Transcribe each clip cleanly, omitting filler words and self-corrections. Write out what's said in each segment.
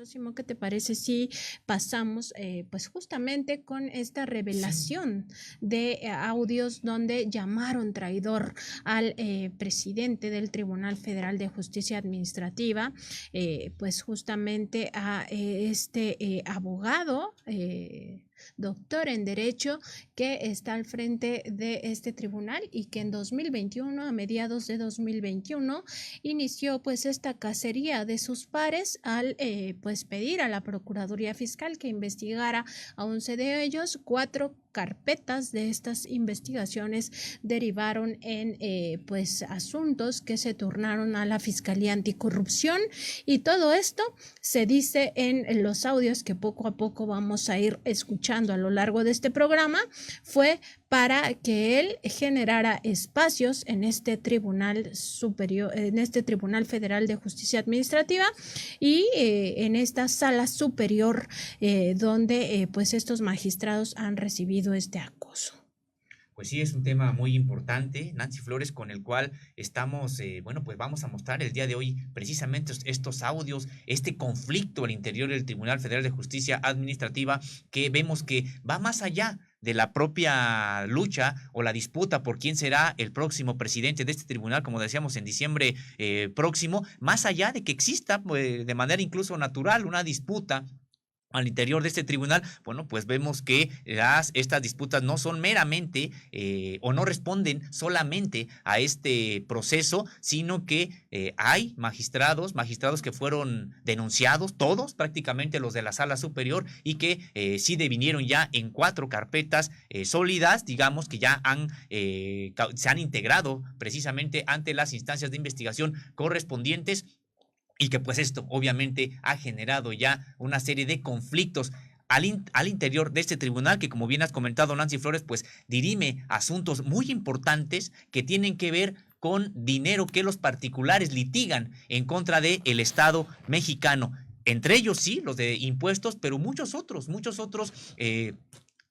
Sosimo, ¿qué te parece si pasamos pues justamente con esta revelación de audios donde llamaron traidor al presidente del Tribunal Federal de Justicia Administrativa, pues justamente a abogado, doctor en Derecho, que está al frente de este tribunal y que en 2021, a mediados de 2021, inició pues esta cacería de sus pares al pues pedir a la Procuraduría Fiscal que investigara a 11 de ellos. 4 carpetas de estas investigaciones derivaron en pues asuntos que se turnaron a la Fiscalía Anticorrupción, y todo esto se dice en los audios que poco a poco vamos a ir escuchando a lo largo de este programa. Fue para que él generara espacios en este Tribunal Superior, en este Tribunal Federal de Justicia Administrativa y en esta sala superior donde pues estos magistrados han recibido este acoso. Pues sí, es un tema muy importante, Nancy Flores, con el cual estamos, bueno, pues vamos a mostrar el día de hoy precisamente estos audios, este conflicto al interior del Tribunal Federal de Justicia Administrativa, que vemos que va más allá de la propia lucha o la disputa por quién será el próximo presidente de este tribunal, como decíamos en diciembre próximo, más allá de que exista de manera incluso natural una disputa al interior de este tribunal. Bueno, pues vemos que estas disputas no son meramente o no responden solamente a este proceso, sino que hay magistrados que fueron denunciados, todos prácticamente los de la sala superior, y que sí devinieron ya en 4 carpetas sólidas, digamos que ya se han integrado precisamente ante las instancias de investigación correspondientes, y que pues esto obviamente ha generado ya una serie de conflictos al interior de este tribunal, que como bien has comentado, Nancy Flores, pues dirime asuntos muy importantes que tienen que ver con dinero que los particulares litigan en contra del Estado mexicano. Entre ellos sí, los de impuestos, pero muchos otros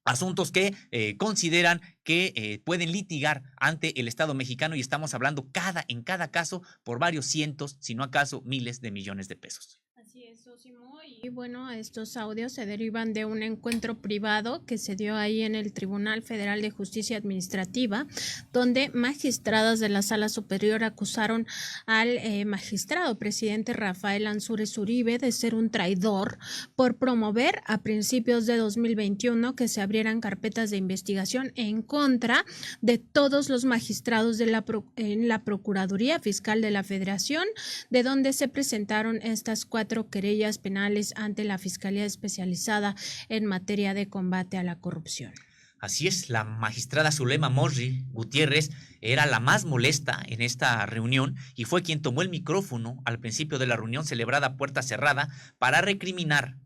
asuntos que consideran que pueden litigar ante el Estado mexicano, y estamos hablando en cada caso por varios cientos, si no acaso miles de millones de pesos. Así es, Sosimo, y bueno, estos audios se derivan de un encuentro privado que se dio ahí en el Tribunal Federal de Justicia Administrativa, donde magistradas de la Sala Superior acusaron al magistrado presidente Rafael Ansúrez Uribe de ser un traidor por promover a principios de 2021 que se abrieran carpetas de investigación en contra de todos los magistrados en la Procuraduría Fiscal de la Federación, de donde se presentaron estas 4 querellas penales ante la Fiscalía Especializada en materia de combate a la corrupción. Así es, la magistrada Zulema Mosri Gutiérrez era la más molesta en esta reunión y fue quien tomó el micrófono al principio de la reunión celebrada a puerta cerrada para recriminar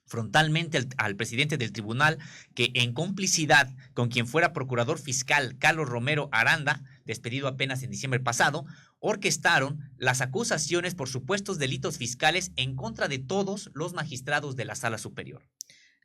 frontalmente al presidente del tribunal, que en complicidad con quien fuera procurador fiscal Carlos Romero Aranda, despedido apenas en diciembre pasado, orquestaron las acusaciones por supuestos delitos fiscales en contra de todos los magistrados de la Sala Superior.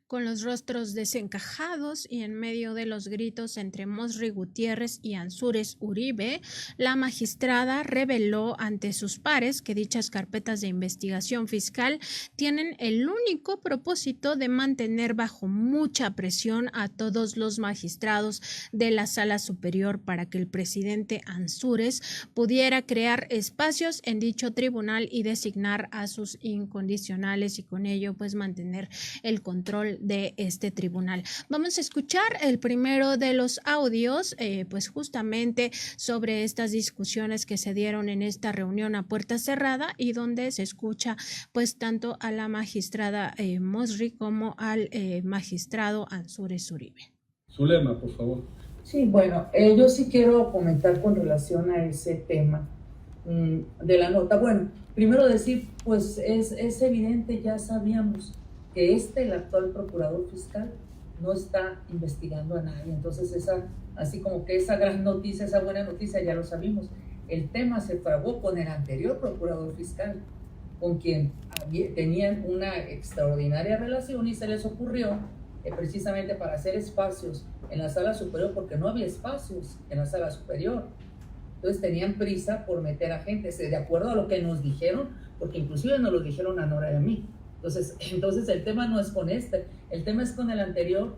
Con los rostros desencajados y en medio de los gritos entre Mosri Gutiérrez y Ansúrez Uribe, la magistrada reveló ante sus pares que dichas carpetas de investigación fiscal tienen el único propósito de mantener bajo mucha presión a todos los magistrados de la Sala Superior para que el presidente Ansúrez pudiera crear espacios en dicho tribunal y designar a sus incondicionales, y con ello pues mantener el control de este tribunal. Vamos a escuchar el primero de los audios, pues justamente sobre estas discusiones que se dieron en esta reunión a puerta cerrada, y donde se escucha pues tanto a la magistrada Mosri como al magistrado Ansúrez Uribe. Zulema, por favor. Sí, bueno, yo sí quiero comentar con relación a ese tema de la nota. Bueno, primero decir, pues es evidente, ya sabíamos que el actual procurador fiscal no está investigando a nadie. Entonces así como que esa gran noticia, esa buena noticia ya lo sabíamos. El tema se fraguó con el anterior procurador fiscal, con quien tenían una extraordinaria relación, y se les ocurrió precisamente para hacer espacios en la Sala Superior, porque no había espacios en la Sala Superior. Entonces tenían prisa por meter a gente, de acuerdo a lo que nos dijeron, porque inclusive nos lo dijeron a Nora y a mí. Entonces el tema no es con este, el tema es con el anterior,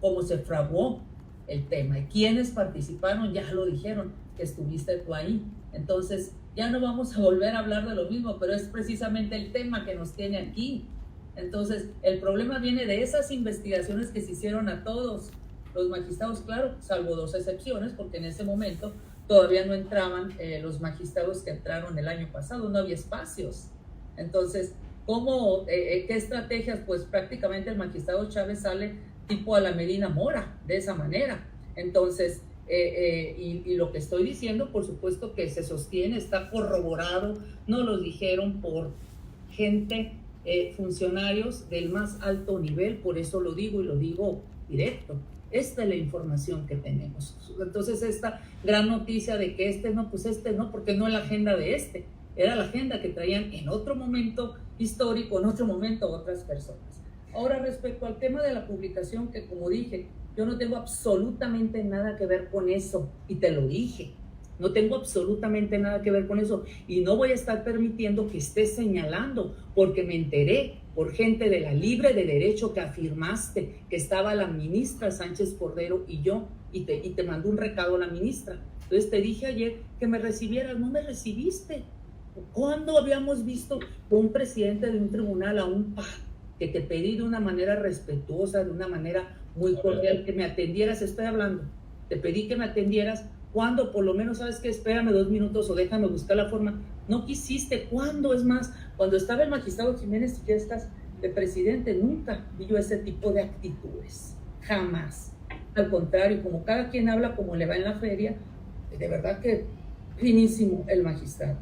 cómo se fraguó el tema y quiénes participaron, ya lo dijeron, que estuviste tú ahí. Entonces ya no vamos a volver a hablar de lo mismo, pero es precisamente el tema que nos tiene aquí. Entonces el problema viene de esas investigaciones que se hicieron a todos los magistrados, claro, salvo 2 excepciones, porque en ese momento todavía no entraban los magistrados que entraron el año pasado, no había espacios. Entonces, ¿qué estrategias? Pues prácticamente el magistrado Chávez sale tipo a la Medina Mora, de esa manera. Entonces, y lo que estoy diciendo, por supuesto que se sostiene, está corroborado, no lo dijeron por gente, funcionarios del más alto nivel, por eso lo digo y lo digo directo. Esta es la información que tenemos. Entonces, esta gran noticia de que pues no, porque no es la agenda de era la agenda que traían en otro momento histórico, en otro momento otras personas. Ahora, respecto al tema de la publicación, que como dije, yo no tengo absolutamente nada que ver con eso, y te lo dije, no tengo absolutamente nada que ver con eso, y no voy a estar permitiendo que estés señalando, porque me enteré por gente de la Libre de Derecho que afirmaste que estaba la ministra Sánchez Cordero y yo, y te mandó un recado a la ministra. Entonces te dije ayer que me recibieras, no me recibiste. ¿Cuándo habíamos visto un presidente de un tribunal a un par que te pedí de una manera respetuosa, de una manera muy cordial, que me atendieras? Estoy hablando, te pedí que me atendieras. ¿Cuándo? Por lo menos, ¿sabes qué? Espérame 2 minutos o déjame buscar la forma. No quisiste. ¿Cuándo? Es más, cuando estaba el magistrado Jiménez Fiestas de presidente, nunca vi yo ese tipo de actitudes. Jamás. Al contrario, como cada quien habla como le va en la feria, de verdad que finísimo el magistrado.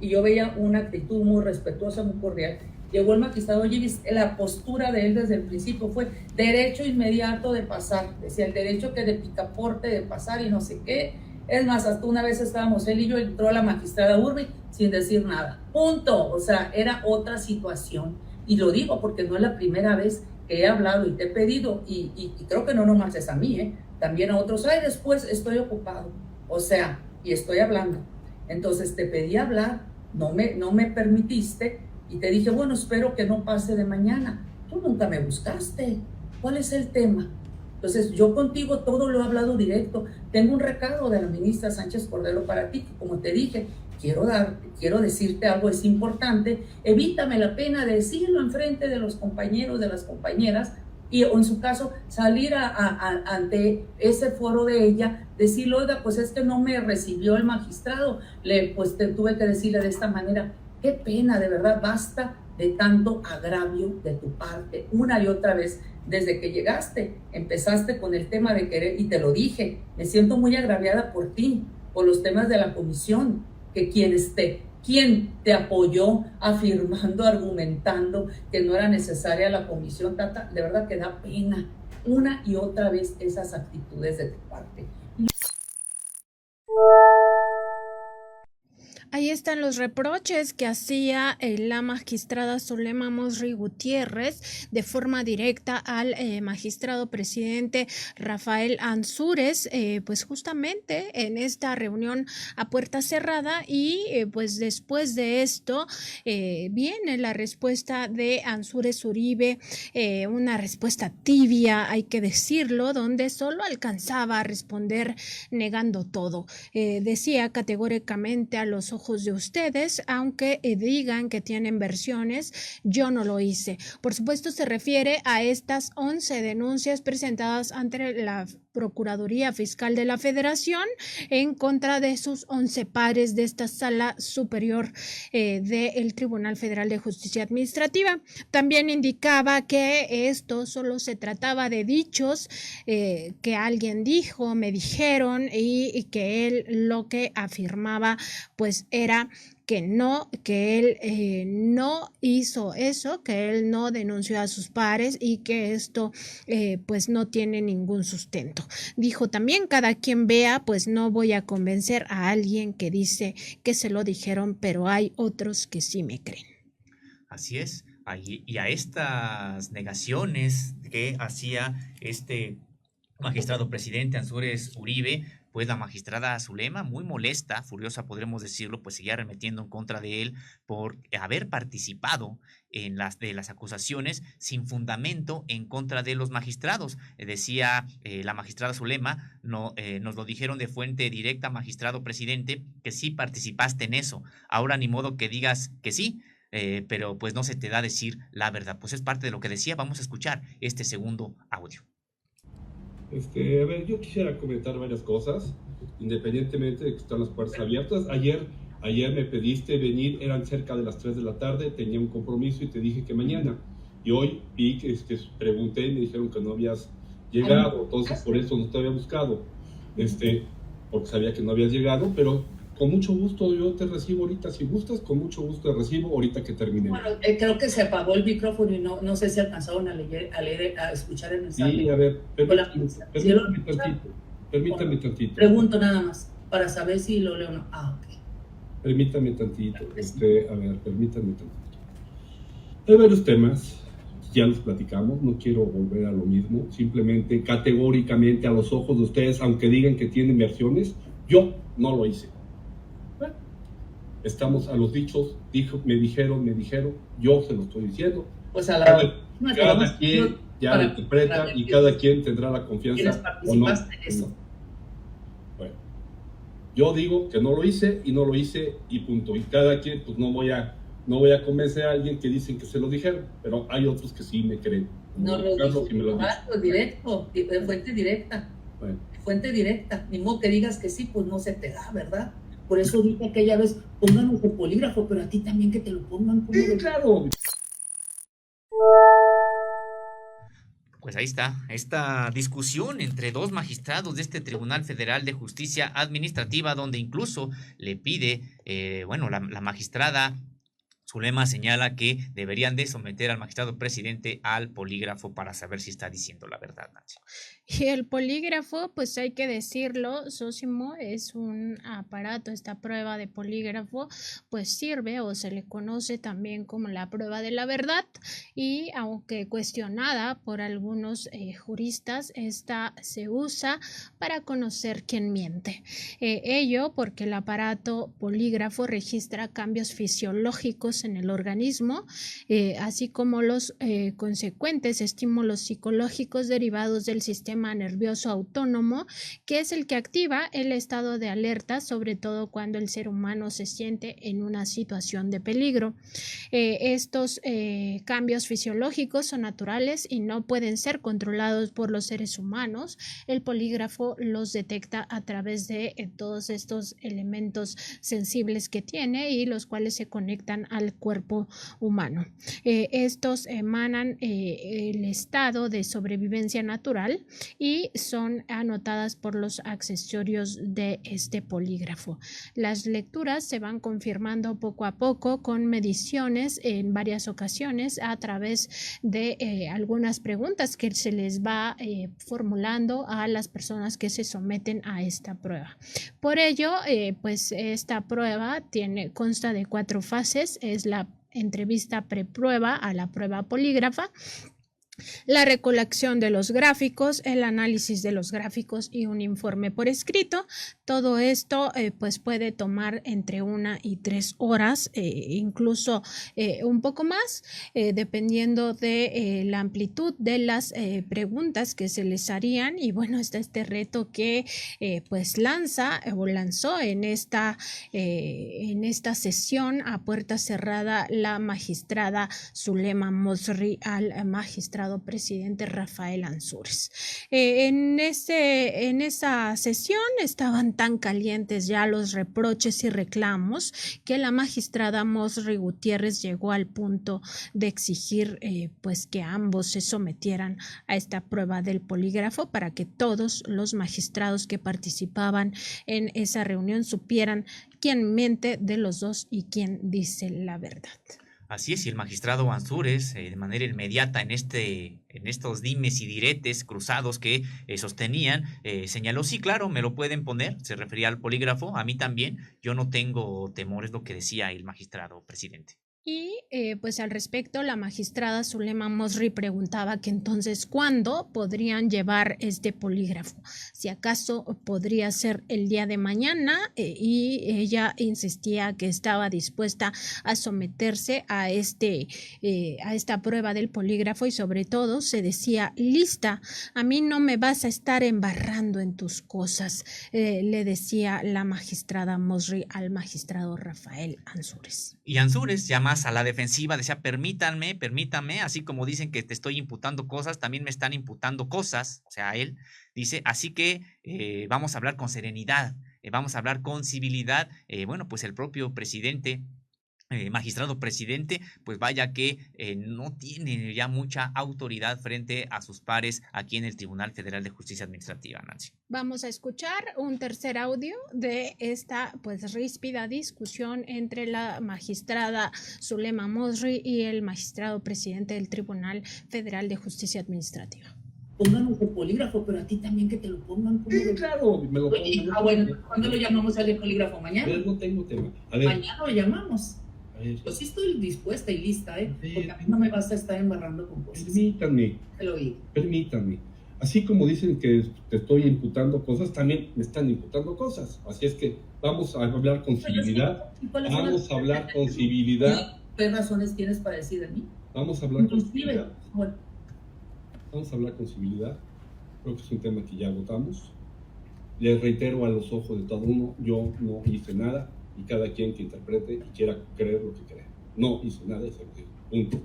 Y yo veía una actitud muy respetuosa, muy cordial. Llegó el magistrado Givis, la postura de él desde el principio fue derecho inmediato de pasar. Decía el derecho que de picaporte de pasar y no sé qué. Es más, hasta una vez estábamos él y yo, entró la magistrada Urbi sin decir nada. Punto. O sea, era otra situación. Y lo digo porque no es la primera vez que he hablado y te he pedido, y creo que no nomás es a mí, también a otros. Ay, después estoy ocupado. O sea, y estoy hablando. Entonces te pedí hablar, no me permitiste, y te dije, bueno, espero que no pase de mañana. Tú nunca me buscaste. ¿Cuál es el tema? Entonces, yo contigo todo lo he hablado directo. Tengo un recado de la ministra Sánchez Cordero para ti, que como te dije, quiero decirte algo, es importante. Evítame la pena de decirlo enfrente de los compañeros, de las compañeras, y o en su caso, salir ante ese foro de ella, decirle, oiga, pues es que no me recibió el magistrado, pues tuve que decirle de esta manera, qué pena, de verdad, basta de tanto agravio de tu parte, una y otra vez. Desde que llegaste, empezaste con el tema de querer, y te lo dije, me siento muy agraviada por ti, por los temas de la comisión, que quien te apoyó afirmando, argumentando que no era necesaria la comisión, Tata, de verdad que da pena, una y otra vez esas actitudes de tu parte. Ahí están los reproches que hacía la magistrada Zulema Mosri Gutiérrez de forma directa al magistrado presidente Rafael Ansúrez, pues justamente en esta reunión a puerta cerrada, y pues después de esto viene la respuesta de Ansúrez Uribe, una respuesta tibia, hay que decirlo, donde solo alcanzaba a responder negando todo. Decía categóricamente, a los ojos de ustedes, aunque digan que tienen versiones, yo no lo hice. Por supuesto, se refiere a estas 11 denuncias presentadas ante la Procuraduría Fiscal de la Federación en contra de sus 11 pares de esta Sala Superior del Tribunal Federal de Justicia Administrativa. También indicaba que esto solo se trataba de dichos que alguien dijo, me dijeron, y que él lo que afirmaba pues era que él no hizo eso, que él no denunció a sus pares y que esto pues no tiene ningún sustento. Dijo también, cada quien vea, pues no voy a convencer a alguien que dice que se lo dijeron, pero hay otros que sí me creen. Así es, y a estas negaciones que hacía este magistrado presidente Ansúrez Uribe, pues la magistrada Zulema, muy molesta, furiosa podremos decirlo, pues seguía arremetiendo en contra de él por haber participado en las acusaciones sin fundamento en contra de los magistrados. Decía la magistrada Zulema, no, nos lo dijeron de fuente directa, magistrado presidente, que sí participaste en eso. Ahora ni modo que digas que sí, pero pues no se te da a decir la verdad. Pues es parte de lo que decía. Vamos a escuchar este segundo audio. A ver, yo quisiera comentar varias cosas, independientemente de que están las puertas abiertas. Ayer me pediste venir, eran cerca de las 3 de la tarde, tenía un compromiso y te dije que mañana. Y hoy vi que pregunté y me dijeron que no habías llegado, entonces por eso no te había buscado, porque sabía que no habías llegado, pero con mucho gusto yo te recibo ahorita, si gustas, con mucho gusto te recibo ahorita que terminemos. Bueno, creo que se apagó el micrófono y no sé si alcanzaron a escuchar el mensaje. Sí, a ver, permítame tantito. Pregunto nada más, para saber si lo leo o no. Ah, ok. Permítame tantito, permítame tantito. Hay varios temas, ya los platicamos, no quiero volver a lo mismo, simplemente categóricamente a los ojos de ustedes, aunque digan que tienen versiones, yo no lo hice. Bueno, estamos a los dichos, me dijeron, yo se lo estoy diciendo. Pues a cada quien ya lo interpreta y cada quien tendrá la confianza o no. Bueno, yo digo que no lo hice y punto. Y cada quien, pues no voy a convencer a alguien que dicen que se lo dijeron, pero hay otros que sí me creen. No lo dijo, directo, de fuente directa. Bueno. Fuente directa, ni modo que digas que sí, pues no se te da, ¿verdad? Por eso dije aquella vez, pónganos el polígrafo, pero a ti también que te lo pongan. Sí, claro. Pues ahí está, esta discusión entre dos magistrados de este Tribunal Federal de Justicia Administrativa, donde incluso le pide, la magistrada Zulema señala que deberían de someter al magistrado presidente al polígrafo para saber si está diciendo la verdad, Nancy. Y el polígrafo, pues hay que decirlo, Sósimo, es un aparato, esta prueba de polígrafo, pues sirve o se le conoce también como la prueba de la verdad y aunque cuestionada por algunos juristas, esta se usa para conocer quién miente. Ello porque el aparato polígrafo registra cambios fisiológicos en el organismo, así como los consecuentes estímulos psicológicos derivados del sistema nervioso autónomo, que es el que activa el estado de alerta, sobre todo cuando el ser humano se siente en una situación de peligro. Estos cambios fisiológicos son naturales y no pueden ser controlados por los seres humanos. El polígrafo los detecta a través de todos estos elementos sensibles que tiene y los cuales se conectan al cuerpo humano. Estos emanan el estado de sobrevivencia natural y son anotadas por los accesorios de este polígrafo. Las lecturas se van confirmando poco a poco con mediciones en varias ocasiones a través de algunas preguntas que se les va formulando a las personas que se someten a esta prueba. Por ello, pues esta prueba consta de 4 fases. Es la entrevista preprueba a la prueba polígrafa, la recolección de los gráficos, el análisis de los gráficos y un informe por escrito. Todo esto pues puede tomar entre 1 y 3 horas, incluso un poco más, dependiendo de la amplitud de las preguntas que se les harían. Y bueno, está este reto que pues lanzó en esta sesión a puerta cerrada la magistrada Zulema Mosri al magistrado presidente Rafael Ansúrez. En esa sesión estaban tan calientes ya los reproches y reclamos que la magistrada Mosri Gutiérrez llegó al punto de exigir pues que ambos se sometieran a esta prueba del polígrafo para que todos los magistrados que participaban en esa reunión supieran quién miente de los dos y quién dice la verdad. Así es, y el magistrado Ansúrez, de manera inmediata en estos dimes y diretes cruzados que sostenían, señaló, sí, claro, me lo pueden poner, se refería al polígrafo, a mí también, yo no tengo temor, es lo que decía el magistrado presidente. Y pues al respecto, la magistrada Zulema Mosri preguntaba que entonces cuándo podrían llevar este polígrafo, si acaso podría ser el día de mañana, y ella insistía que estaba dispuesta a someterse a esta prueba del polígrafo y sobre todo se decía lista, a mí no me vas a estar embarrando en tus cosas, le decía la magistrada Mosri al magistrado Rafael Ansúrez. Y Ansúrez ya más a la defensiva decía, permítanme, así como dicen que te estoy imputando cosas, también me están imputando cosas, o sea, él dice, así que vamos a hablar con serenidad, vamos a hablar con civilidad. Bueno, pues el propio presidente, magistrado presidente, pues vaya que no tiene ya mucha autoridad frente a sus pares aquí en el Tribunal Federal de Justicia Administrativa, Nancy. Vamos a escuchar un tercer audio de esta pues ríspida discusión entre la magistrada Zulema Mosri y el magistrado presidente del Tribunal Federal de Justicia Administrativa. Pónganos el polígrafo, pero a ti también que te lo pongan. Sí, claro, me lo pongo. Bueno, ¿cuándo lo llamamos al polígrafo? ¿Mañana? A ver, no tengo tema. A ver. Mañana lo llamamos. Yo sí estoy dispuesta y lista, porque a mí no me basta estar embarrando con cosas. Permítanme. Así como dicen que te estoy imputando cosas, también me están imputando cosas. Así es que vamos a hablar con civilidad. Vamos a hablar con civilidad. ¿Qué razones tienes para decir de mí? Vamos a hablar con civilidad. Vamos a hablar con civilidad. Creo que es un tema que ya votamos. Les reitero a los ojos de todo uno, yo no hice nada. Y cada quien que interprete y quiera creer lo que crea. No hice nada de eso. Punto.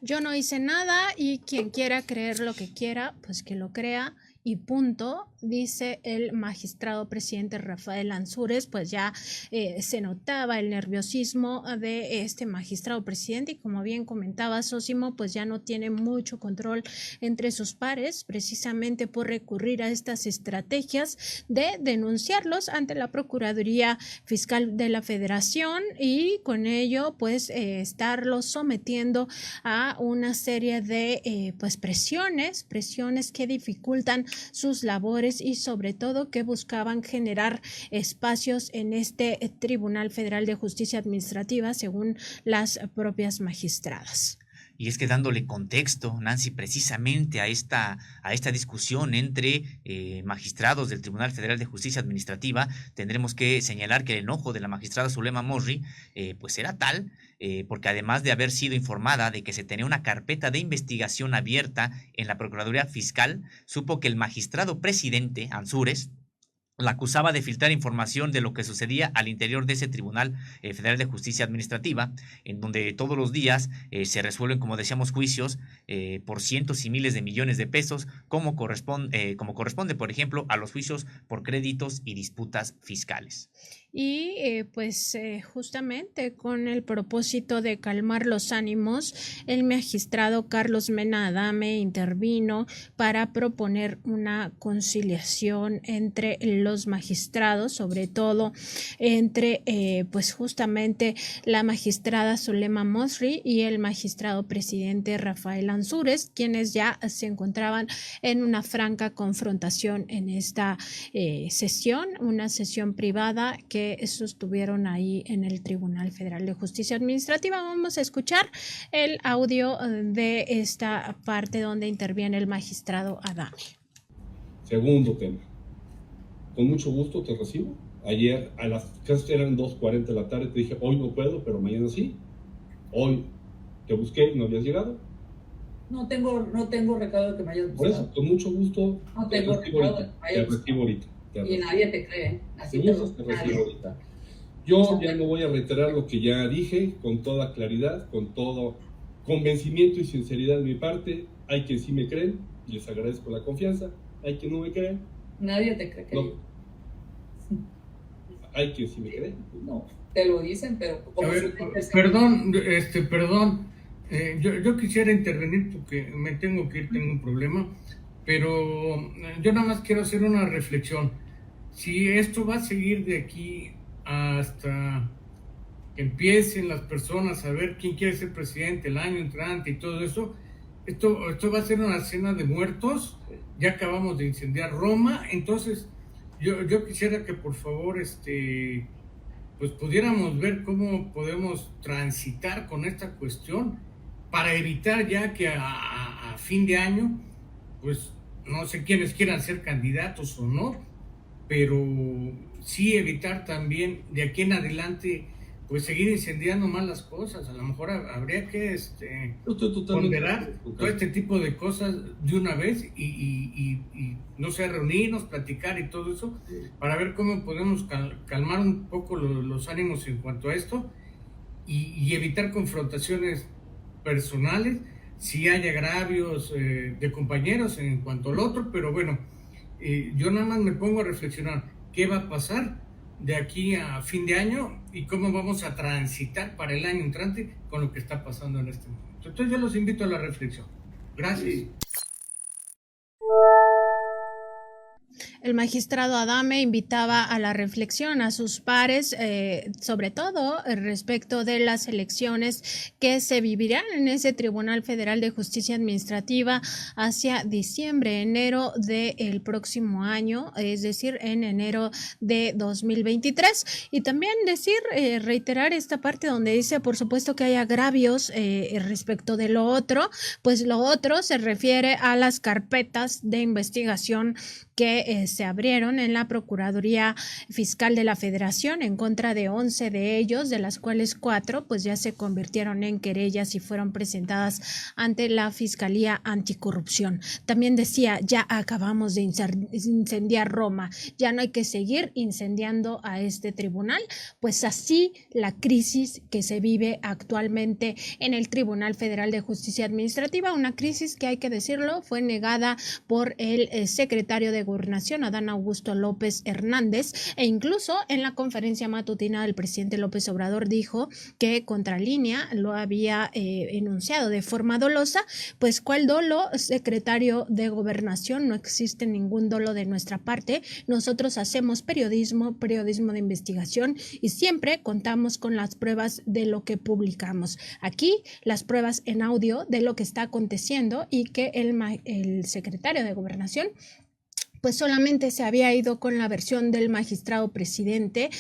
Yo no hice nada y quien quiera creer lo que quiera, pues que lo crea y punto, dice el magistrado presidente Rafael Ansúrez. Pues ya se notaba el nerviosismo de este magistrado presidente y como bien comentaba Sósimo, pues ya no tiene mucho control entre sus pares, precisamente por recurrir a estas estrategias de denunciarlos ante la Procuraduría Fiscal de la Federación y con ello pues estarlos sometiendo a una serie de pues presiones que dificultan sus labores y sobre todo que buscaban generar espacios en este Tribunal Federal de Justicia Administrativa según las propias magistradas. Y es que dándole contexto, Nancy, precisamente a esta discusión entre magistrados del Tribunal Federal de Justicia Administrativa, tendremos que señalar que el enojo de la magistrada Zulema Mosri pues era tal, porque además de haber sido informada de que se tenía una carpeta de investigación abierta en la Procuraduría Fiscal, supo que el magistrado presidente, Ansúrez, la acusaba de filtrar información de lo que sucedía al interior de ese Tribunal Federal de Justicia Administrativa, en donde todos los días se resuelven, como decíamos, juicios por cientos y miles de millones de pesos, como corresponde, por ejemplo, a los juicios por créditos y disputas fiscales. Y justamente con el propósito de calmar los ánimos, el magistrado Carlos Mena Adame intervino para proponer una conciliación entre los magistrados, sobre todo entre justamente la magistrada Zulema Mosri y el magistrado presidente Rafael Ansúrez, quienes ya se encontraban en una franca confrontación en esta sesión, una sesión privada que sostuvieron ahí en el Tribunal Federal de Justicia Administrativa. Vamos a escuchar el audio de esta parte donde interviene el magistrado Adame. Segundo tema. Con mucho gusto te recibo. Ayer a las casi eran 2:40 de la tarde, te dije, hoy no puedo, pero mañana sí. Hoy te busqué, no habías llegado. No tengo recado de que me hayas buscado. Por eso, con mucho gusto no tengo recado de que me hayas buscado. Te recibo ahorita. Y nadie te cree. Así te recibo ahorita. Yo ya no voy a reiterar lo que ya dije, con toda claridad, con todo convencimiento y sinceridad de mi parte. Hay quien sí me creen, y les agradezco la confianza. Hay quien no me cree. Nadie te cree que no. Hay quien sí me cree. No, te lo dicen, pero... Como perdón. Yo quisiera intervenir porque me tengo que ir, tengo un problema, pero yo nada más quiero hacer una reflexión. Si esto va a seguir de aquí hasta que empiecen las personas a ver quién quiere ser presidente el año entrante y todo eso, esto va a ser una cena de muertos. Ya acabamos de incendiar Roma, entonces yo quisiera que por favor pues pudiéramos ver cómo podemos transitar con esta cuestión para evitar ya que a fin de año, pues no sé quiénes quieran ser candidatos o no, pero sí evitar también de aquí en adelante pues seguir incendiando más las cosas. A lo mejor habría que ponderar todo este tipo de cosas de una vez y no sé, reunirnos, platicar y todo eso para ver cómo podemos calmar un poco los ánimos en cuanto a esto y evitar confrontaciones personales si hay agravios de compañeros en cuanto al otro, pero bueno, yo nada más me pongo a reflexionar qué va a pasar de aquí a fin de año y cómo vamos a transitar para el año entrante con lo que está pasando en este momento. Entonces yo los invito a la reflexión. Gracias. El magistrado Adame invitaba a la reflexión a sus pares, sobre todo respecto de las elecciones que se vivirán en ese Tribunal Federal de Justicia Administrativa hacia diciembre, enero del próximo año, es decir, en enero de 2023. Y también reiterar esta parte donde dice, por supuesto, que hay agravios respecto de lo otro, pues lo otro se refiere a las carpetas de investigación que se abrieron en la Procuraduría Fiscal de la Federación en contra de 11 de ellos, de las cuales 4 pues ya se convirtieron en querellas y fueron presentadas ante la Fiscalía Anticorrupción. También decía, ya acabamos de incendiar Roma, ya no hay que seguir incendiando a este tribunal, pues así la crisis que se vive actualmente en el Tribunal Federal de Justicia Administrativa, una crisis que hay que decirlo, fue negada por el secretario de Gobernación, Adán Augusto López Hernández, e incluso en la conferencia matutina del presidente López Obrador dijo que Contralínea lo había enunciado de forma dolosa. Pues ¿cuál dolo, secretario de Gobernación? No existe ningún dolo de nuestra parte. Nosotros hacemos periodismo de investigación y siempre contamos con las pruebas de lo que publicamos. Aquí las pruebas en audio de lo que está aconteciendo y que el secretario de Gobernación pues solamente se había ido con la versión del magistrado presidente.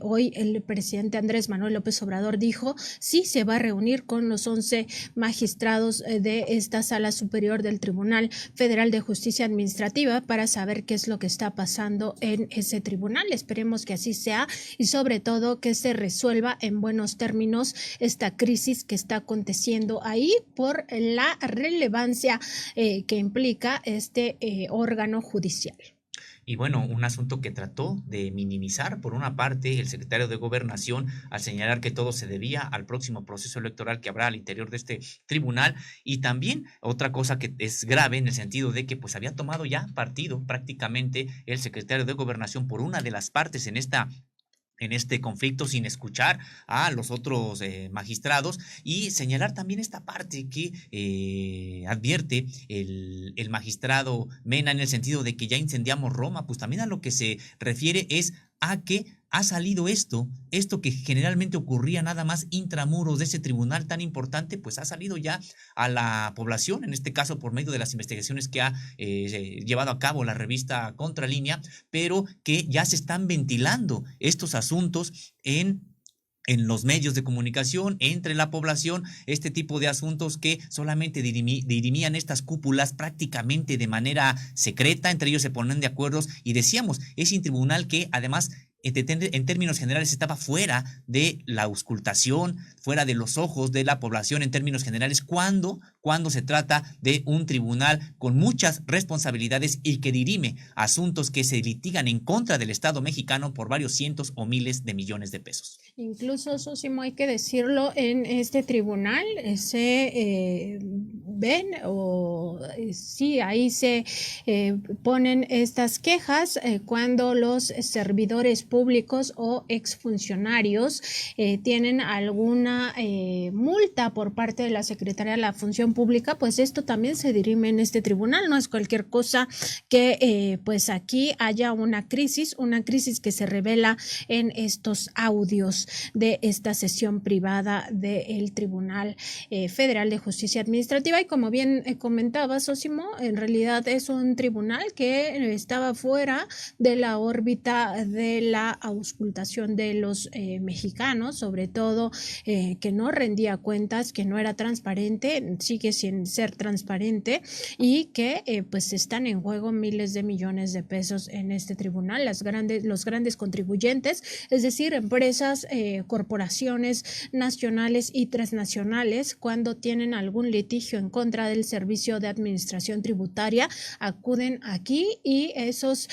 Hoy el presidente Andrés Manuel López Obrador dijo sí se va a reunir con los 11 magistrados de esta sala superior del Tribunal Federal de Justicia Administrativa para saber qué es lo que está pasando en ese tribunal. Esperemos que así sea y sobre todo que se resuelva en buenos términos esta crisis que está aconteciendo ahí por la relevancia que implica este órgano judicial. Y bueno, un asunto que trató de minimizar, por una parte, el secretario de Gobernación al señalar que todo se debía al próximo proceso electoral que habrá al interior de este tribunal, y también otra cosa que es grave en el sentido de que pues había tomado ya partido prácticamente el secretario de Gobernación por una de las partes en este conflicto sin escuchar a los otros magistrados, y señalar también esta parte que advierte el magistrado Mena en el sentido de que ya incendiamos Roma, pues también a lo que se refiere es a que ha salido esto que generalmente ocurría nada más intramuros de ese tribunal tan importante, pues ha salido ya a la población, en este caso por medio de las investigaciones que ha llevado a cabo la revista Contralínea, pero que ya se están ventilando estos asuntos en los medios de comunicación, entre la población, este tipo de asuntos que solamente dirimían estas cúpulas prácticamente de manera secreta, entre ellos se ponen de acuerdo y decíamos, es un tribunal que además en términos generales estaba fuera de la auscultación, fuera de los ojos de la población en términos generales, cuando se trata de un tribunal con muchas responsabilidades y que dirime asuntos que se litigan en contra del Estado mexicano por varios cientos o miles de millones de pesos. Incluso, Sosimo, hay que decirlo, en este tribunal se ven o sí, ahí se ponen estas quejas cuando los servidores públicos o exfuncionarios tienen alguna multa por parte de la Secretaría de la Función Pública, pues esto también se dirime en este tribunal. No es cualquier cosa que pues aquí haya una crisis que se revela en estos audios de esta sesión privada del Tribunal Federal de Justicia Administrativa. que, como bien comentaba Sosimo, en realidad es un tribunal que estaba fuera de la órbita de la auscultación de los mexicanos, sobre todo que no rendía cuentas, que no era transparente, sigue sin ser transparente, y que pues están en juego miles de millones de pesos en este tribunal, los grandes contribuyentes, es decir, empresas, corporaciones nacionales y transnacionales, cuando tienen algún litigio en contra del Servicio de Administración Tributaria, acuden aquí y esos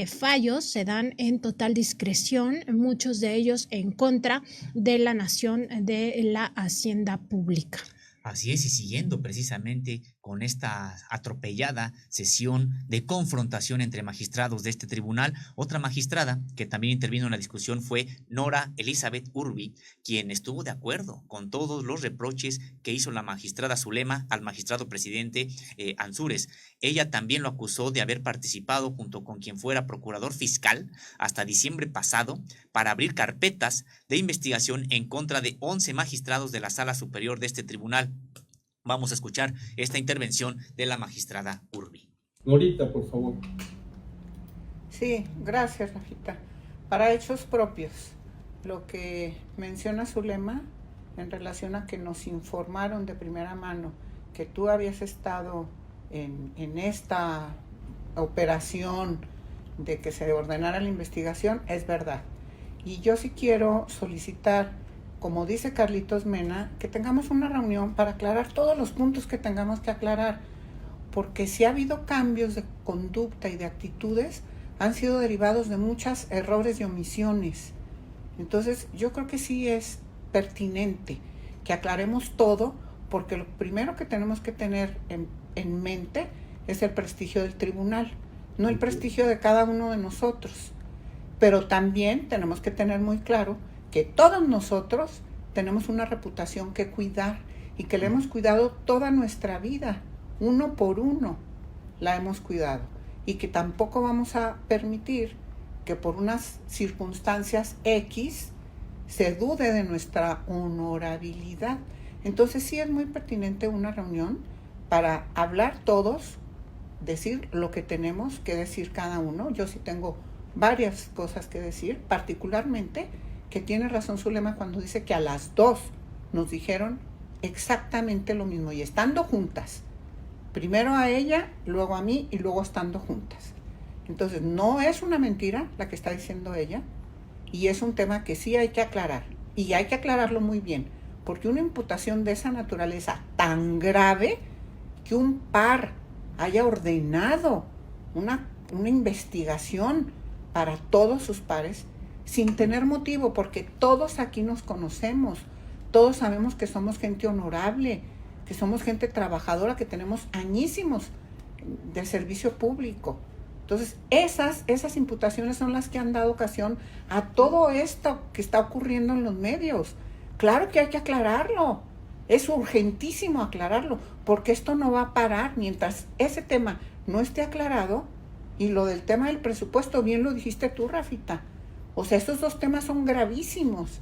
fallos se dan en total discreción, muchos de ellos en contra de la nación, de la hacienda pública. Así es, y siguiendo precisamente con esta atropellada sesión de confrontación entre magistrados de este tribunal, otra magistrada que también intervino en la discusión fue Nora Elizabeth Urbi, quien estuvo de acuerdo con todos los reproches que hizo la magistrada Zulema al magistrado presidente Ansúrez. Ella también lo acusó de haber participado junto con quien fuera procurador fiscal hasta diciembre pasado para abrir carpetas de investigación en contra de 11 magistrados de la Sala Superior de este tribunal. Vamos a escuchar esta intervención de la magistrada Urbi. Norita, por favor. Sí, gracias, Rafita. Para hechos propios, lo que menciona Zulema en relación a que nos informaron de primera mano que tú habías estado en esta operación de que se ordenara la investigación, es verdad. Y yo sí quiero solicitar, como dice Carlitos Mena, que tengamos una reunión para aclarar todos los puntos que tengamos que aclarar, porque si ha habido cambios de conducta y de actitudes, han sido derivados de muchos errores y omisiones. Entonces, yo creo que sí es pertinente que aclaremos todo, porque lo primero que tenemos que tener en mente es el prestigio del tribunal, no el prestigio de cada uno de nosotros. Pero también tenemos que tener muy claro que todos nosotros tenemos una reputación que cuidar y que le hemos cuidado toda nuestra vida, uno por uno la hemos cuidado, y que tampoco vamos a permitir que por unas circunstancias X se dude de nuestra honorabilidad. Entonces sí es muy pertinente una reunión para hablar todos, decir lo que tenemos que decir cada uno. Yo sí tengo varias cosas que decir, particularmente que tiene razón Zulema cuando dice que a las 2 nos dijeron exactamente lo mismo y estando juntas. Primero a ella, luego a mí y luego estando juntas. Entonces no es una mentira la que está diciendo ella, y es un tema que sí hay que aclarar, y hay que aclararlo muy bien, porque una imputación de esa naturaleza tan grave, que un par haya ordenado una investigación para todos sus pares, sin tener motivo, porque todos aquí nos conocemos, todos sabemos que somos gente honorable, que somos gente trabajadora, que tenemos añísimos de servicio público. Entonces, esas imputaciones son las que han dado ocasión a todo esto que está ocurriendo en los medios. Claro que hay que aclararlo, es urgentísimo aclararlo, porque esto no va a parar mientras ese tema no esté aclarado. Y lo del tema del presupuesto, bien lo dijiste tú, Rafita. O sea, estos dos temas son gravísimos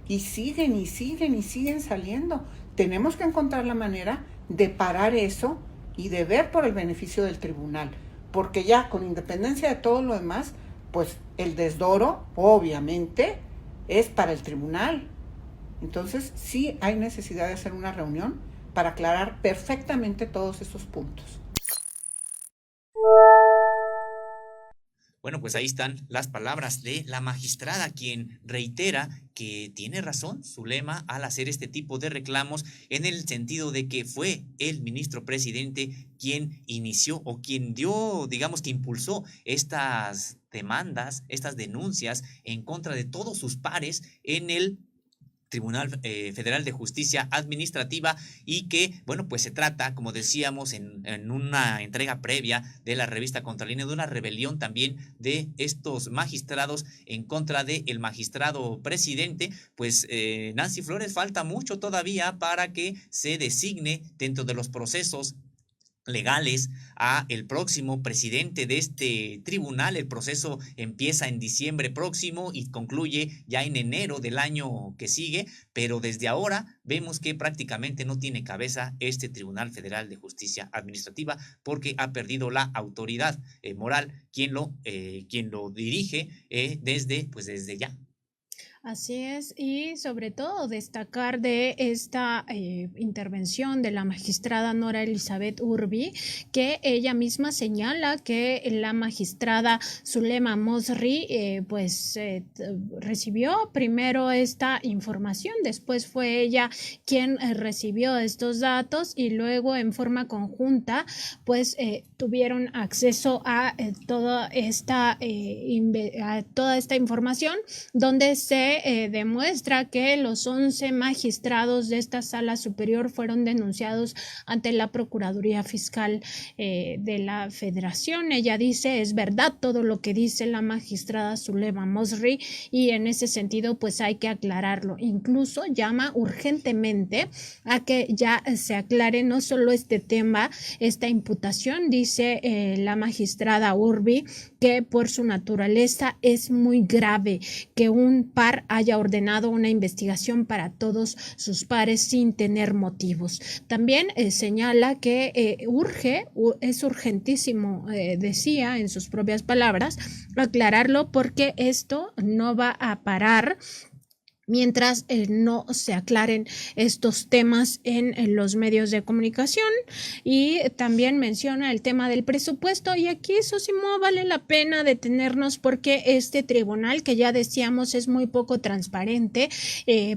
y siguen y siguen y siguen saliendo. Tenemos que encontrar la manera de parar eso y de ver por el beneficio del tribunal, porque ya con independencia de todo lo demás, pues el desdoro obviamente es para el tribunal. Entonces sí hay necesidad de hacer una reunión para aclarar perfectamente todos esos puntos. Bueno, pues ahí están las palabras de la magistrada, quien reitera que tiene razón Zulema al hacer este tipo de reclamos, en el sentido de que fue el ministro presidente quien inició o quien dio, digamos que impulsó estas demandas, estas denuncias en contra de todos sus pares en el Tribunal Federal de Justicia Administrativa, y que, bueno, pues se trata, como decíamos en una entrega previa de la revista Contralínea, de una rebelión también de estos magistrados en contra del magistrado presidente. Pues Nancy Flores, falta mucho todavía para que se designe dentro de los procesos legales a el próximo presidente de este tribunal. El proceso empieza en diciembre próximo y concluye ya en enero del año que sigue, pero desde ahora vemos que prácticamente no tiene cabeza este Tribunal Federal de Justicia Administrativa porque ha perdido la autoridad moral quien lo dirige desde ya. Así es, y sobre todo destacar de esta intervención de la magistrada Nora Elizabeth Urbi, que ella misma señala que la magistrada Zulema Mosri recibió primero esta información, después fue ella quien recibió estos datos y luego en forma conjunta tuvieron acceso a toda esta información donde se demuestra que los 11 magistrados de esta sala superior fueron denunciados ante la Procuraduría Fiscal de la Federación. Ella dice, es verdad todo lo que dice la magistrada Zulema Mosri y en ese sentido pues hay que aclararlo. Incluso llama urgentemente a que ya se aclare no solo este tema, esta imputación, dice la magistrada Urbi, que por su naturaleza es muy grave que un par haya ordenado una investigación para todos sus pares sin tener motivos. También señala que es urgentísimo, decía en sus propias palabras, aclararlo porque esto no va a parar mientras no se aclaren estos temas en los medios de comunicación. Y también menciona el tema del presupuesto, y aquí, Sosimo, vale la pena detenernos porque este tribunal, que ya decíamos es muy poco transparente,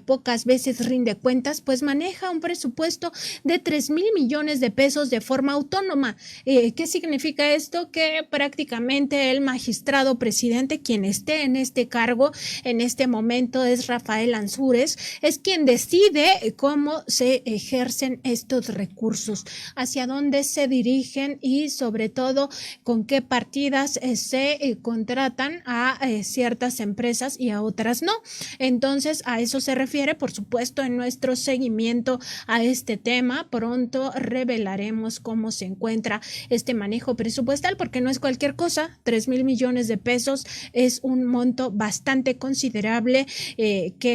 pocas veces rinde cuentas, pues maneja un presupuesto de 3,000 millones de pesos de forma autónoma. ¿Qué significa esto? Que prácticamente el magistrado presidente, quien esté en este cargo en este momento, es Rafael Ansúrez, es quien decide cómo se ejercen estos recursos, hacia dónde se dirigen y sobre todo con qué partidas se contratan a ciertas empresas y a otras no. Entonces a eso se refiere. Por supuesto, en nuestro seguimiento a este tema pronto revelaremos cómo se encuentra este manejo presupuestal, porque no es cualquier cosa. 3,000 millones de pesos es un monto bastante considerable que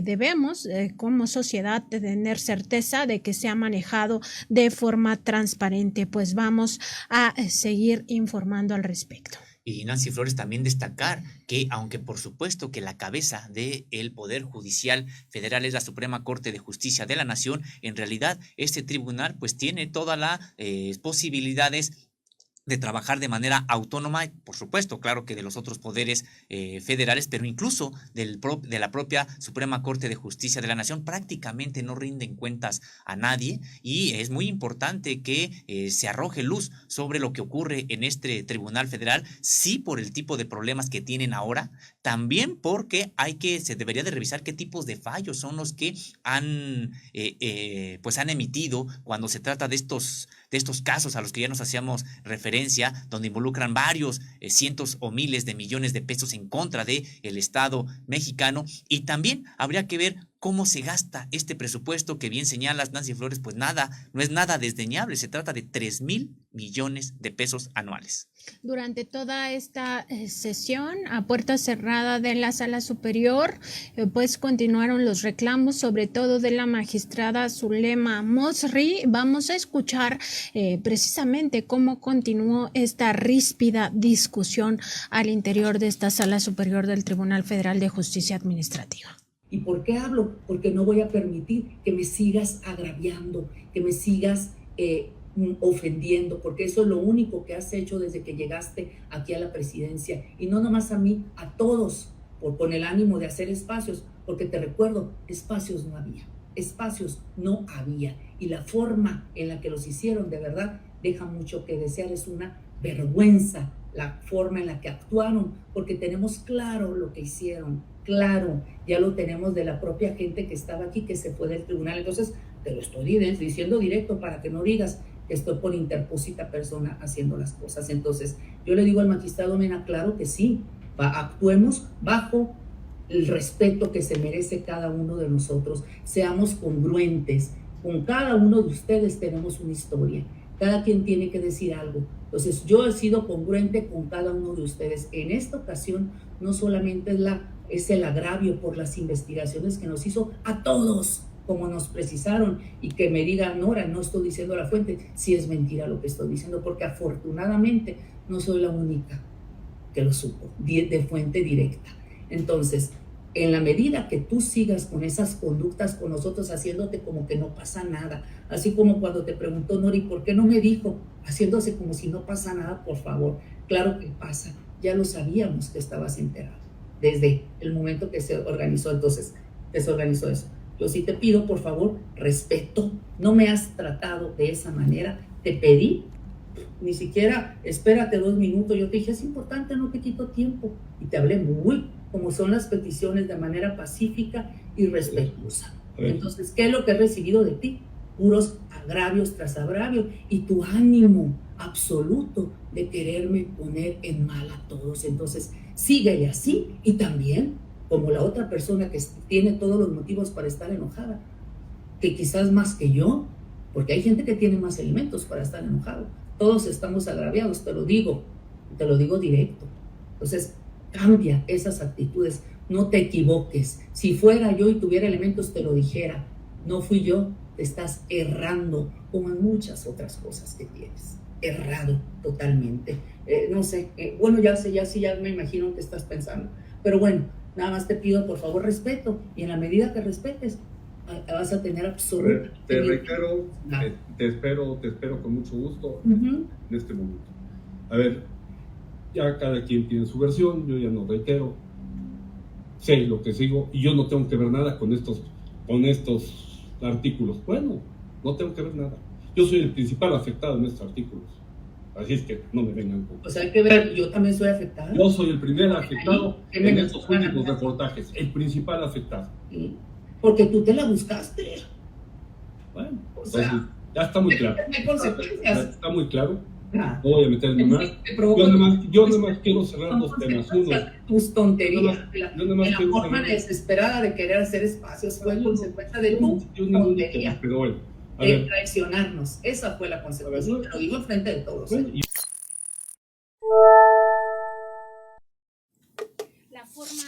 debemos como sociedad tener certeza de que se ha manejado de forma transparente. Pues vamos a seguir informando al respecto. Y Nancy Flores, también destacar que aunque por supuesto que la cabeza del Poder Judicial Federal es la Suprema Corte de Justicia de la Nación, en realidad este tribunal pues tiene todas las posibilidades de trabajar de manera autónoma, por supuesto, claro que de los otros poderes federales, pero incluso de la propia Suprema Corte de Justicia de la Nación. Prácticamente no rinden cuentas a nadie y es muy importante que se arroje luz sobre lo que ocurre en este Tribunal Federal, sí por el tipo de problemas que tienen ahora, también porque se debería de revisar qué tipos de fallos son los que han emitido cuando se trata de estos casos a los que ya nos hacíamos referencia, donde involucran varios cientos o miles de millones de pesos en contra del Estado mexicano. Y también habría que ver cómo se gasta este presupuesto que bien señalas, Nancy Flores, pues no es nada desdeñable, se trata de 3,000 millones de pesos anuales. Durante toda esta sesión a puerta cerrada de la Sala Superior, pues continuaron los reclamos, sobre todo de la magistrada Zulema Mosri. Vamos a escuchar precisamente cómo continuó esta ríspida discusión al interior de esta Sala Superior del Tribunal Federal de Justicia Administrativa. ¿Y por qué hablo? Porque no voy a permitir que me sigas agraviando, que me sigas ofendiendo, porque eso es lo único que has hecho desde que llegaste aquí a la presidencia. Y no nomás a mí, a todos, con el ánimo de hacer espacios, porque te recuerdo, espacios no había. Y la forma en la que los hicieron, de verdad, deja mucho que desear. Es una vergüenza la forma en la que actuaron, porque tenemos claro lo que hicieron, claro, ya lo tenemos de la propia gente que estaba aquí, que se fue del tribunal. Entonces te lo estoy diciendo directo para que no digas que estoy por interpósita persona haciendo las cosas. Entonces yo le digo al magistrado Mena, claro que sí, actuemos bajo el respeto que se merece cada uno de nosotros, seamos congruentes, con cada uno de ustedes tenemos una historia, cada quien tiene que decir algo. Entonces yo he sido congruente con cada uno de ustedes. En esta ocasión no solamente es el agravio por las investigaciones que nos hizo a todos, como nos precisaron, y que me digan, Nora, no estoy diciendo la fuente, sí es mentira lo que estoy diciendo, porque afortunadamente no soy la única que lo supo, de fuente directa. Entonces, en la medida que tú sigas con esas conductas con nosotros, haciéndote como que no pasa nada, así como cuando te preguntó Nori, ¿por qué no me dijo? Haciéndose como si no pasa nada, por favor. Claro que pasa, ya lo sabíamos que estabas enterado, desde el momento que se organizó, entonces, que se organizó eso. Yo sí te pido, por favor, respeto, no me has tratado de esa manera, te pedí, ni siquiera espérate 2 minutos, yo te dije, es importante, no te quito tiempo, y te hablé muy como son las peticiones, de manera pacífica y respetuosa. Entonces, ¿qué es lo que he recibido de ti? Puros agravios tras agravios, y tu ánimo absoluto de quererme poner en mal a todos. Entonces, síguele así, y también, como la otra persona que tiene todos los motivos para estar enojada, que quizás más que yo, porque hay gente que tiene más elementos para estar enojado. Todos estamos agraviados, te lo digo directo. Entonces, cambia esas actitudes, no te equivoques. Si fuera yo y tuviera elementos, te lo dijera. No fui yo, te estás errando, como en muchas otras cosas que tienes. Errado totalmente. No sé, bueno, ya me imagino que estás pensando. Pero bueno, nada más te pido, por favor, respeto. Y en la medida que respetes, vas a tener absoluto. Te reitero, te espero con mucho gusto en este momento. A ver, ya cada quien tiene su versión, yo ya no reitero, sé lo que sigo, y yo no tengo que ver nada con estos artículos. Bueno, no tengo que ver nada. Yo soy el principal afectado en estos artículos. Así es que no me vengan con... O sea, hay que ver, yo también soy afectada. Yo soy el primer afectado en estos últimos reportajes, el principal afectado. ¿Sí? Porque tú te la buscaste. Bueno, entonces ya está muy claro. Hay consecuencias. Está muy claro. No voy a meterme más. Yo nada más quiero cerrar 2 temas. Uno, tus tonterías. La forma desesperada de querer hacer espacios fue consecuencia de tu tontería. Pero bueno, de traicionarnos. Esa fue la consecuencia. Te lo digo en frente de todos. Bueno,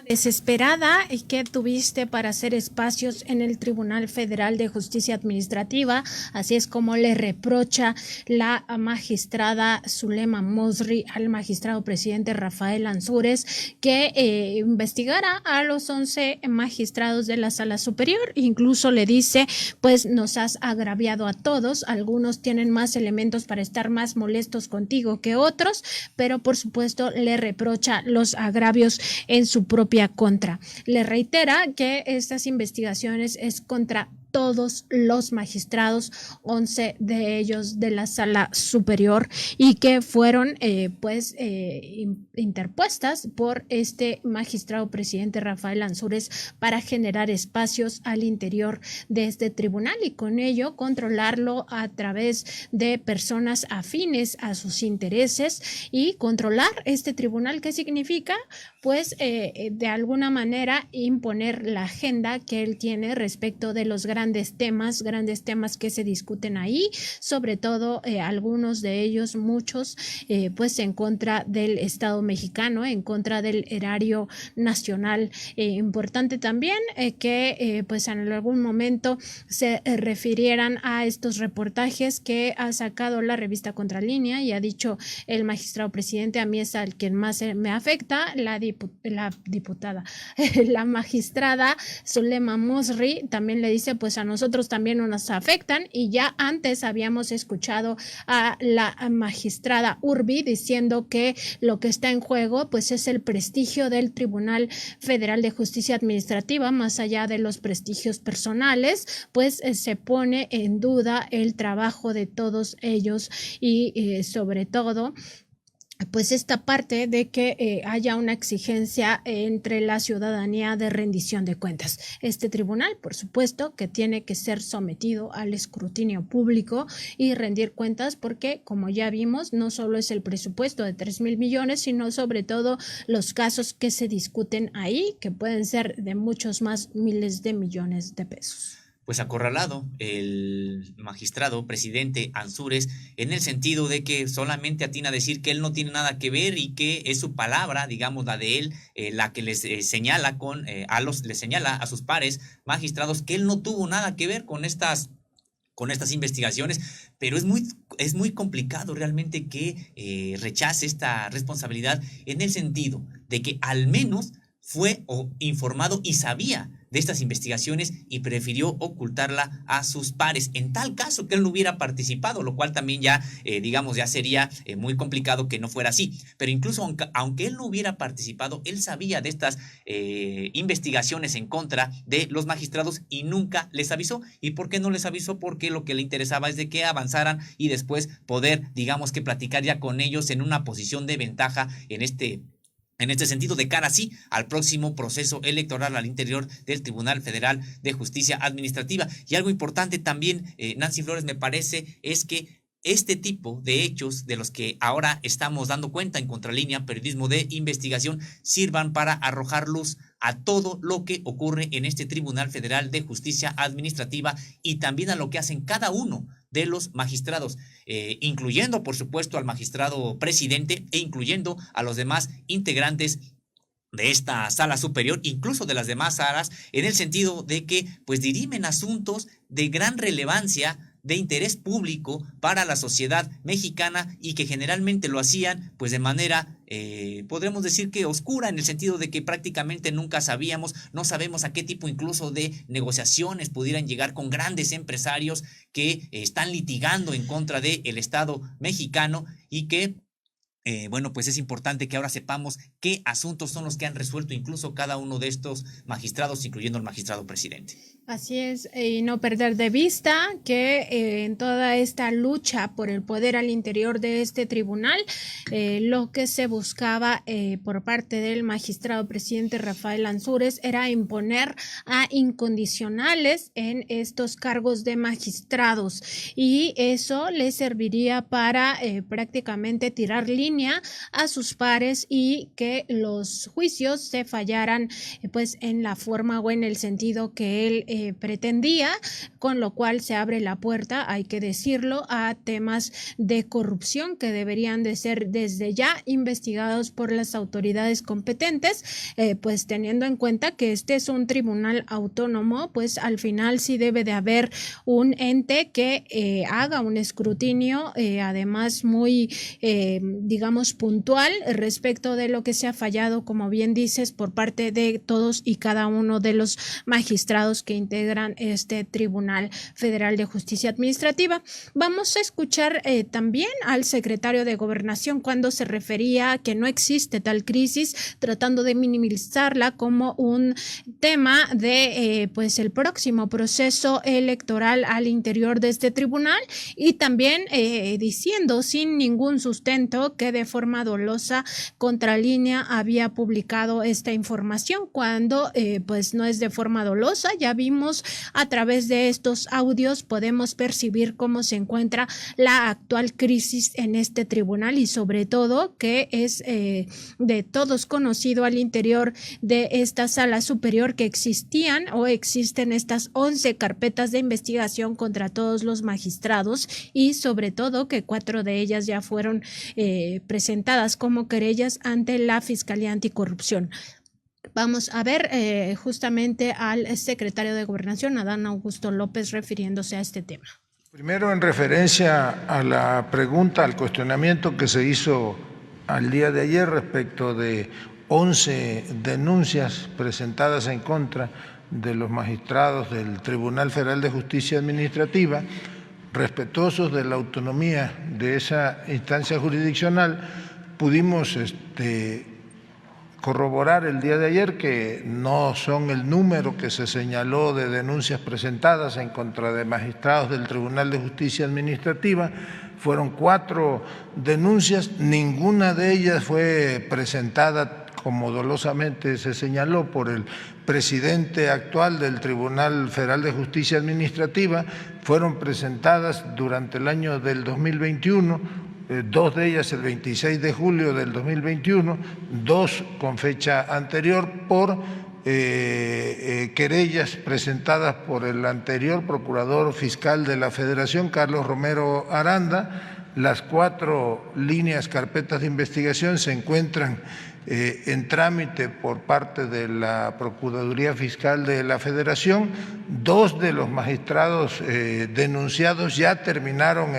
desesperada que tuviste para hacer espacios en el Tribunal Federal de Justicia Administrativa, así es como le reprocha la magistrada Zulema Mosri al magistrado presidente Rafael Ansúrez que investigara a los 11 magistrados de la Sala Superior. Incluso le dice, pues nos has agraviado a todos, algunos tienen más elementos para estar más molestos contigo que otros, pero por supuesto le reprocha los agravios en su propia contra. Le reitera que estas investigaciones es contra todos los magistrados, 11 de ellos de la Sala Superior, y que fueron interpuestas por este magistrado presidente Rafael Ansúrez para generar espacios al interior de este tribunal y con ello controlarlo a través de personas afines a sus intereses y controlar este tribunal. ¿Qué significa? Pues de alguna manera imponer la agenda que él tiene respecto de los grandes temas que se discuten ahí, sobre todo algunos de ellos, muchos, pues en contra del Estado mexicano, en contra del erario nacional. Importante también que pues en algún momento se refirieran a estos reportajes que ha sacado la revista Contralínea y ha dicho el magistrado presidente, a mí es al quien más me afecta, la magistrada Zulema Mosri también le dice, pues a nosotros también nos afectan, y ya antes habíamos escuchado a la magistrada Urbi diciendo que lo que está en juego pues es el prestigio del Tribunal Federal de Justicia Administrativa, más allá de los prestigios personales, pues se pone en duda el trabajo de todos ellos y sobre todo pues esta parte de que haya una exigencia entre la ciudadanía de rendición de cuentas. Este tribunal, por supuesto, que tiene que ser sometido al escrutinio público y rendir cuentas porque, como ya vimos, no solo es el presupuesto de 3,000 millones, sino sobre todo los casos que se discuten ahí, que pueden ser de muchos más miles de millones de pesos. pues acorralado el magistrado presidente Ansúrez, en el sentido de que solamente atina a decir que él no tiene nada que ver y que es su palabra, digamos la de él, la que les señala les señala a sus pares magistrados que él no tuvo nada que ver con estas investigaciones, pero es muy complicado realmente que rechace esta responsabilidad, en el sentido de que al menos fue informado y sabía de estas investigaciones y prefirió ocultarla a sus pares, en tal caso que él no hubiera participado, lo cual también ya, digamos, ya sería muy complicado que no fuera así. Pero incluso aunque él no hubiera participado, él sabía de estas investigaciones en contra de los magistrados y nunca les avisó. ¿Y por qué no les avisó? Porque lo que le interesaba es de que avanzaran y después poder, digamos, que platicar ya con ellos en una posición de ventaja en este sentido, de cara así al próximo proceso electoral al interior del Tribunal Federal de Justicia Administrativa. Y algo importante también, Nancy Flores, me parece, es que este tipo de hechos de los que ahora estamos dando cuenta en Contralínea, periodismo de investigación, sirvan para arrojar luz a todo lo que ocurre en este Tribunal Federal de Justicia Administrativa y también a lo que hacen cada uno de los magistrados, incluyendo, por supuesto, al magistrado presidente e incluyendo a los demás integrantes de esta sala superior, incluso de las demás salas, en el sentido de que pues dirimen asuntos de gran relevancia, de interés público para la sociedad mexicana, y que generalmente lo hacían pues de manera, podremos decir que oscura, en el sentido de que prácticamente nunca no sabemos a qué tipo incluso de negociaciones pudieran llegar con grandes empresarios que están litigando en contra del Estado mexicano, y que bueno, pues es importante que ahora sepamos qué asuntos son los que han resuelto incluso cada uno de estos magistrados, incluyendo el magistrado presidente. Así es, y no perder de vista que en toda esta lucha por el poder al interior de este tribunal, lo que se buscaba por parte del magistrado presidente Rafael Ansúrez era imponer a incondicionales en estos cargos de magistrados, y eso le serviría para prácticamente tirar línea a sus pares y que los juicios se fallaran pues en la forma o en el sentido que él pretendía, con lo cual se abre la puerta, hay que decirlo, a temas de corrupción que deberían de ser desde ya investigados por las autoridades competentes, pues teniendo en cuenta que este es un tribunal autónomo, pues al final sí debe de haber un ente que haga un escrutinio, además muy, digamos, puntual respecto de lo que se ha fallado, como bien dices, por parte de todos y cada uno de los magistrados que integran este Tribunal Federal de Justicia Administrativa. Vamos a escuchar también al secretario de Gobernación cuando se refería a que no existe tal crisis, tratando de minimizarla como un tema de pues el próximo proceso electoral al interior de este tribunal, y también diciendo sin ningún sustento que de forma dolosa Contralínea había publicado esta información, cuando pues no es de forma dolosa. Ya vimos a través de estos audios, podemos percibir cómo se encuentra la actual crisis en este tribunal, y sobre todo que es de todos conocido al interior de esta sala superior que existían o existen estas 11 carpetas de investigación contra todos los magistrados, y sobre todo que 4 de ellas ya fueron presentadas como querellas ante la Fiscalía Anticorrupción. Vamos a ver justamente al secretario de Gobernación, Adán Augusto López, refiriéndose a este tema. Primero, en referencia a la pregunta, al cuestionamiento que se hizo al día de ayer respecto de 11 denuncias presentadas en contra de los magistrados del Tribunal Federal de Justicia Administrativa, respetuosos de la autonomía de esa instancia jurisdiccional, pudimos corroborar el día de ayer que no son el número que se señaló de denuncias presentadas en contra de magistrados del Tribunal de Justicia Administrativa. Fueron 4 denuncias, ninguna de ellas fue presentada, como dolosamente se señaló, por el presidente actual del Tribunal Federal de Justicia Administrativa. Fueron presentadas durante el año del 2021, 2 de ellas el 26 de julio del 2021, 2 con fecha anterior, por querellas presentadas por el anterior procurador fiscal de la Federación, Carlos Romero Aranda. Las 4 líneas, carpetas de investigación se encuentran en trámite por parte de la Procuraduría Fiscal de la Federación. 2 de los magistrados denunciados ya terminaron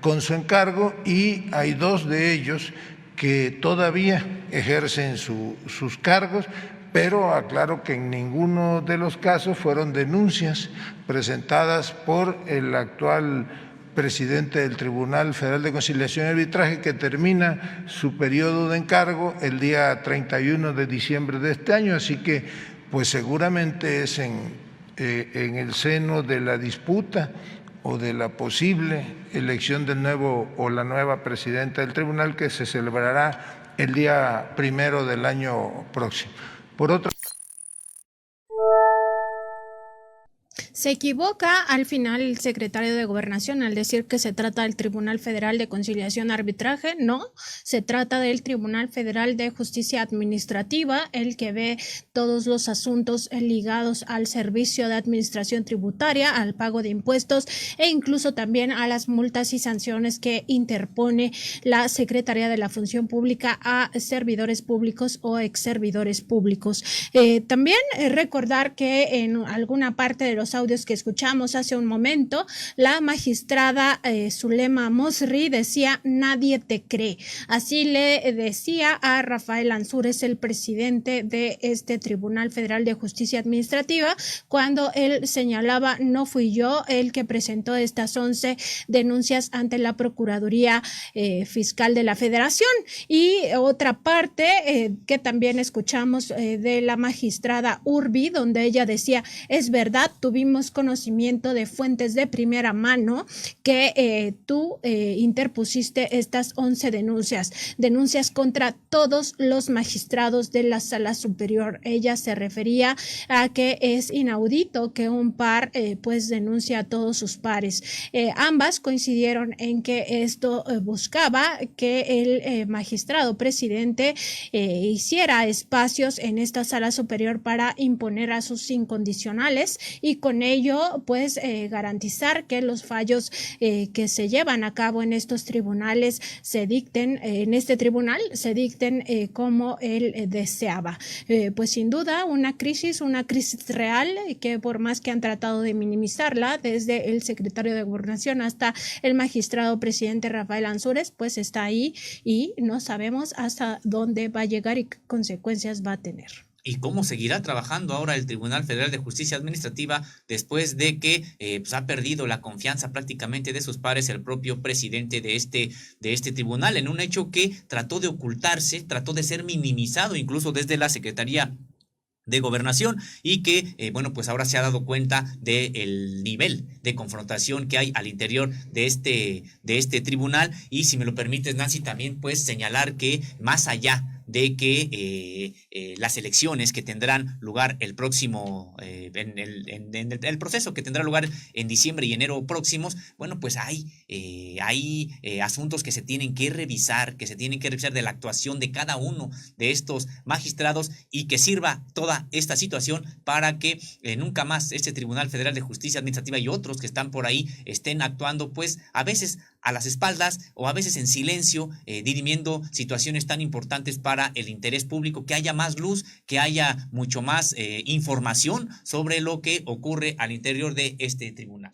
con su encargo y hay 2 de ellos que todavía ejercen sus cargos, pero aclaro que en ninguno de los casos fueron denuncias presentadas por el actual presidente del Tribunal Federal de Conciliación y Arbitraje, que termina su periodo de encargo el día 31 de diciembre de este año, así que pues seguramente es en el seno de la disputa o de la posible elección del nuevo o la nueva presidenta del tribunal, que se celebrará el día 1 del año próximo. Por otro, se equivoca al final el secretario de Gobernación al decir que se trata del Tribunal Federal de Conciliación y Arbitraje. No, se trata del Tribunal Federal de Justicia Administrativa, el que ve todos los asuntos ligados al servicio de administración tributaria, al pago de impuestos e incluso también a las multas y sanciones que interpone la Secretaría de la Función Pública a servidores públicos o ex servidores públicos. También recordar que en alguna parte de los audios que escuchamos hace un momento, la magistrada Zulema Mosri decía: nadie te cree. Así le decía a Rafael Ansúrez, el presidente de este Tribunal Federal de Justicia Administrativa, cuando él señalaba: no fui yo el que presentó estas 11 denuncias ante la Procuraduría Fiscal de la Federación. Y otra parte que también escuchamos de la magistrada Urbi, donde ella decía: es verdad, tuvimos conocimiento de fuentes de primera mano que tú interpusiste estas 11 denuncias contra todos los magistrados de la Sala Superior. Ella se refería a que es inaudito que un par pues denuncie a todos sus pares. Ambas coincidieron en que esto buscaba que el magistrado presidente hiciera espacios en esta Sala Superior para imponer a sus incondicionales y con ello pues garantizar que los fallos que se llevan a cabo en estos tribunales se dicten, en este tribunal se dicten como él deseaba. Pues sin duda una crisis real que por más que han tratado de minimizarla desde el secretario de Gobernación hasta el magistrado presidente Rafael Ansúrez, pues está ahí y no sabemos hasta dónde va a llegar y qué consecuencias va a tener. ¿Y cómo seguirá trabajando ahora el Tribunal Federal de Justicia Administrativa después de que pues ha perdido la confianza prácticamente de sus pares el propio presidente de este tribunal, en un hecho que trató de ocultarse, trató de ser minimizado incluso desde la Secretaría de Gobernación y que, bueno, pues ahora se ha dado cuenta del nivel de confrontación que hay al interior de este tribunal? Y si me lo permites, Nancy, también pues señalar que más allá de que las elecciones que tendrán lugar el próximo, en el proceso que tendrá lugar en diciembre y enero próximos, bueno, pues hay asuntos que se tienen que revisar, de la actuación de cada uno de estos magistrados y que sirva toda esta situación para que nunca más este Tribunal Federal de Justicia Administrativa y otros que están por ahí estén actuando pues a veces a las espaldas o a veces en silencio, dirimiendo situaciones tan importantes para el interés público, que haya más luz, que haya mucho más información sobre lo que ocurre al interior de este tribunal.